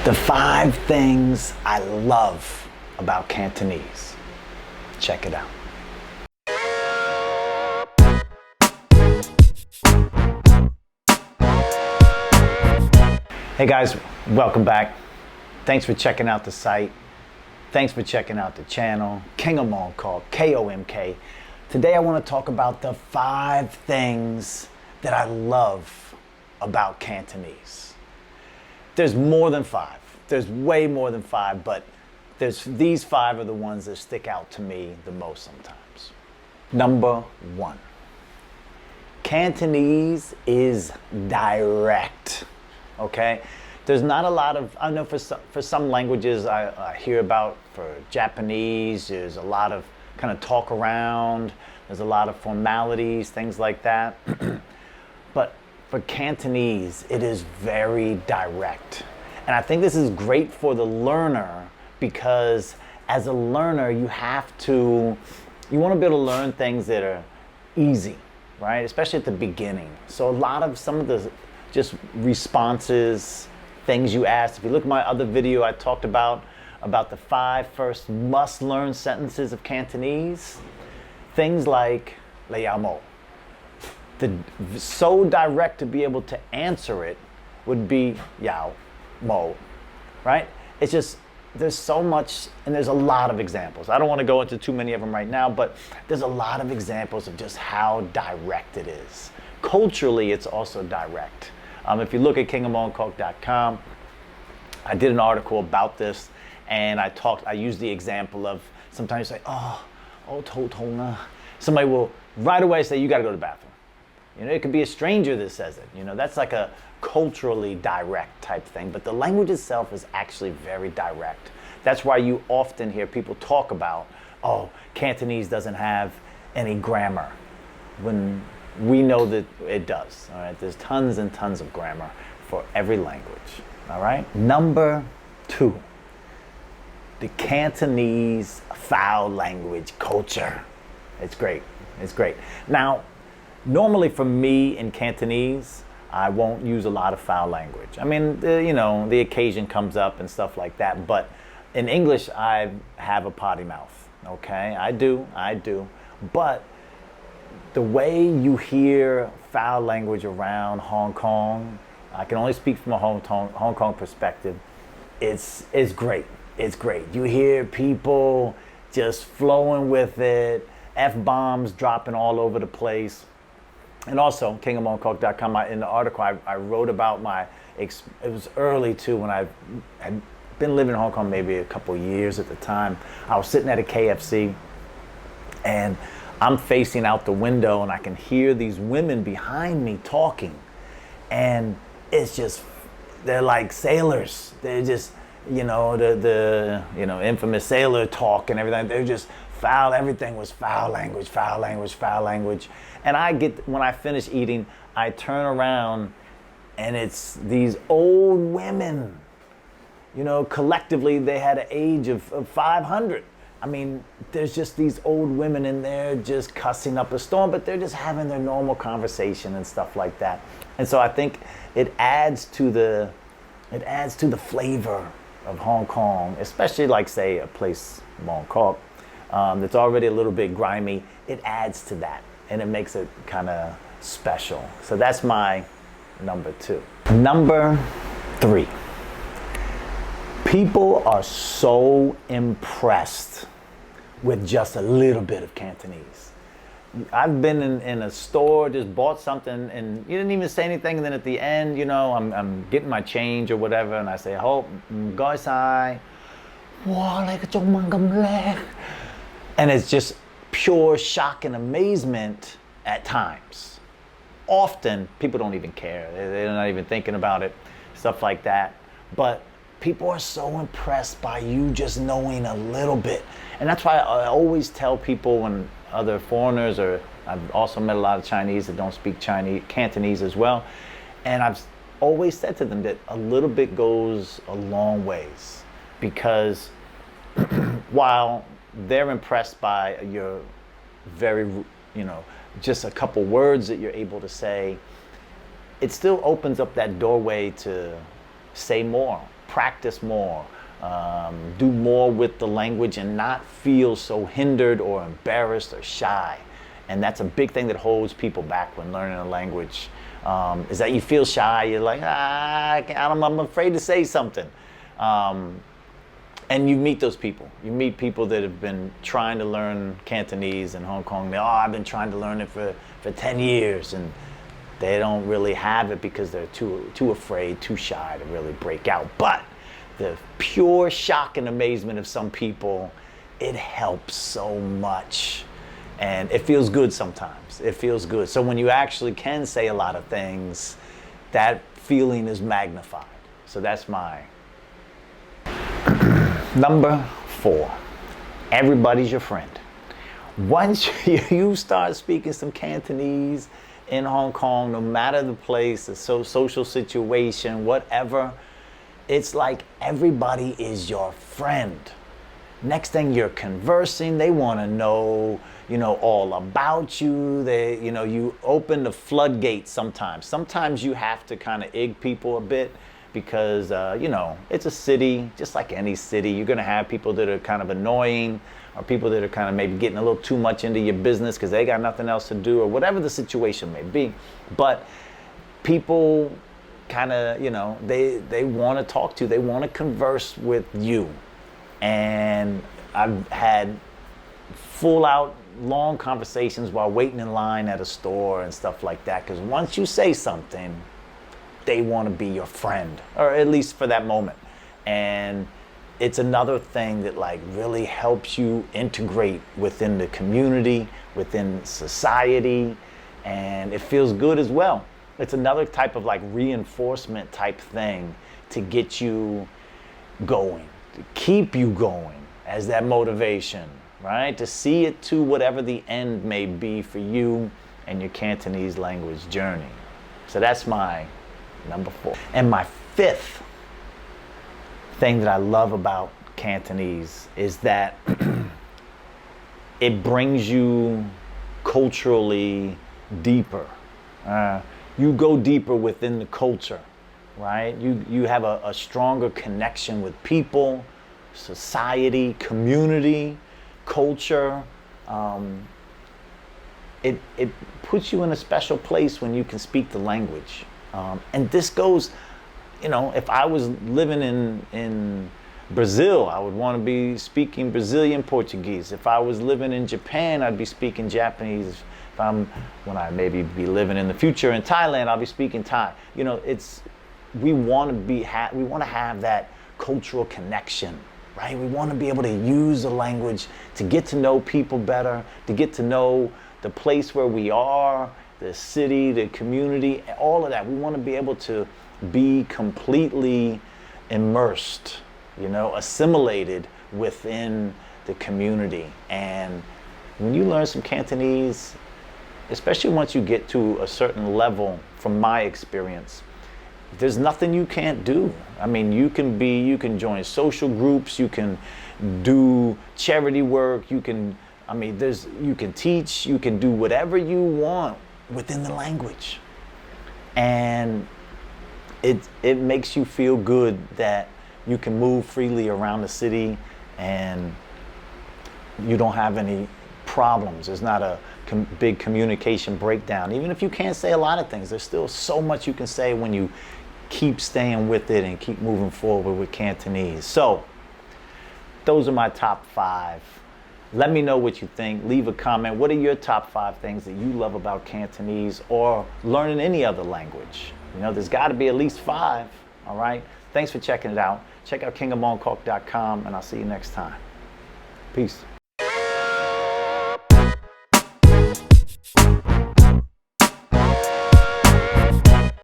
The 5 things I love about Cantonese. Check it out. Hey guys, welcome back. Thanks for checking out the site. Thanks for checking out the channel, KOMK, KOMK. Today I want to talk about the 5 things that I love about Cantonese. There's more than 5. There's way more than 5, but these 5 are the ones that stick out to me the most sometimes. Number 1, Cantonese is direct. Okay, there's not a lot of, I know for some languages I hear about, for Japanese, there's a lot of kind of talk around, there's a lot of formalities, things like that. But for Cantonese, it is very direct. And I think this is great for the learner because as a learner, you want to be able to learn things that are easy, right? Especially at the beginning. So some of the just responses, things you asked. If you look at my other video, I talked about the 5 first must-learn sentences of Cantonese. Things like "le amo." So direct to be able to answer it would be "yao mo," right? It's just, there's so much, and there's a lot of examples. I don't want to go into too many of them right now, but there's a lot of examples of just how direct it is. Culturally, it's also direct. If you look at KOMK.com, I did an article about this, and I used the example of sometimes you say, oh, tong. Somebody will right away say, you got to go to the bathroom. You know, it could be a stranger that says it. You know, that's like a culturally direct type thing, but the language itself is actually very direct. That's why you often hear people talk about, oh, Cantonese doesn't have any grammar, when we know that it does. All right, there's tons and tons of grammar for every language. All right. Number 2, the Cantonese foul language culture. It's great. It's great. Now, normally for me in Cantonese, I won't use a lot of foul language. I mean, the occasion comes up and stuff like that. But in English, I have a potty mouth. Okay, I do. But the way you hear foul language around Hong Kong, I can only speak from a Hong Kong perspective, it's great. It's great. You hear people just flowing with it, F-bombs dropping all over the place. And also, KOMK.com, in the article I wrote about it was early too, when I had been living in Hong Kong maybe a couple years at the time. I was sitting at a KFC, and I'm facing out the window, and I can hear these women behind me talking, and it's just, they're like sailors. They're just, the infamous sailor talk and everything. They're just foul. Everything was foul language. And when I finish eating, I turn around, and it's these old women. Collectively they had an age of 500. I mean, there's just these old women in there just cussing up a storm, but they're just having their normal conversation and stuff like that. And so I think it adds to the flavor of Hong Kong, especially like, say, a place, Bangkok, that's already a little bit grimy. It adds to that, and it makes it kind of special. So that's my number 2. Number 3. People are so impressed with just a little bit of Cantonese. I've been in a store, just bought something, and you didn't even say anything, and then at the end, I'm getting my change or whatever, and I say, "Ho, goi sai, wow, like and it's just pure shock and amazement at times. Often, people don't even care. They're not even thinking about it, stuff like that. But people are so impressed by you just knowing a little bit. And that's why I always tell people, when other foreigners, or I've also met a lot of Chinese that don't speak Cantonese as well, and I've always said to them that a little bit goes a long ways, because while they're impressed by your very, just a couple words that you're able to say, it still opens up that doorway to say more. practice more, do more with the language and not feel so hindered or embarrassed or shy. And that's a big thing that holds people back when learning a language, is that you feel shy. You're like, I'm afraid to say something. And you meet those people. You meet people that have been trying to learn Cantonese in Hong Kong. I've been trying to learn it for 10 years. And they don't really have it because they're too afraid, too shy to really break out. But the pure shock and amazement of some people, it helps so much. And it feels good sometimes. It feels good. So when you actually can say a lot of things, that feeling is magnified. So that's my number 4. Everybody's your friend. Once you start speaking some Cantonese in Hong Kong, no matter the place, the social situation, whatever, it's like everybody is your friend. Next thing you're conversing, they want to know, all about you. You open the floodgates sometimes. Sometimes you have to kind of egg people a bit because, it's a city, just like any city. You're going to have people that are kind of annoying or people that are kind of maybe getting a little too much into your business because they got nothing else to do or whatever the situation may be. But people kind of, they want to talk to you. They want to converse with you. And I've had full out long conversations while waiting in line at a store and stuff like that. Because once you say something, they want to be your friend, or at least for that moment. And it's another thing that really helps you integrate within the community, within society, and it feels good as well. It's another type of reinforcement type thing to get you going, to keep you going as that motivation, right? To see it to whatever the end may be for you and your Cantonese language journey. So that's my number 4. And my 5th thing that I love about Cantonese is that it brings you culturally deeper. You go deeper within the culture, right? You have a stronger connection with people, society, community, culture. It puts you in a special place when you can speak the language. And this goes, if I was living in Brazil, I would want to be speaking Brazilian Portuguese. If I was living in Japan, I'd be speaking Japanese. When I maybe be living in the future in Thailand, I'll be speaking Thai. We want to have that cultural connection, right? We want to be able to use the language to get to know people better, to get to know the place where we are, the city, the community, all of that. We want to be able to be completely immersed, assimilated within the community. And when you learn some Cantonese, especially once you get to a certain level, from my experience, there's nothing you can't do. I mean, you can join social groups, you can do charity work, you can teach, you can do whatever you want within the language. And it makes you feel good that you can move freely around the city and you don't have any problems. There's not a big communication breakdown. Even if you can't say a lot of things, there's still so much you can say when you keep staying with it and keep moving forward with Cantonese. So those are my top 5. Let me know what you think. Leave a comment. What are your top 5 things that you love about Cantonese or learning any other language? There's got to be at least 5. All right. Thanks for checking it out. Check out kingofmongkok.com, and I'll see you next time. Peace.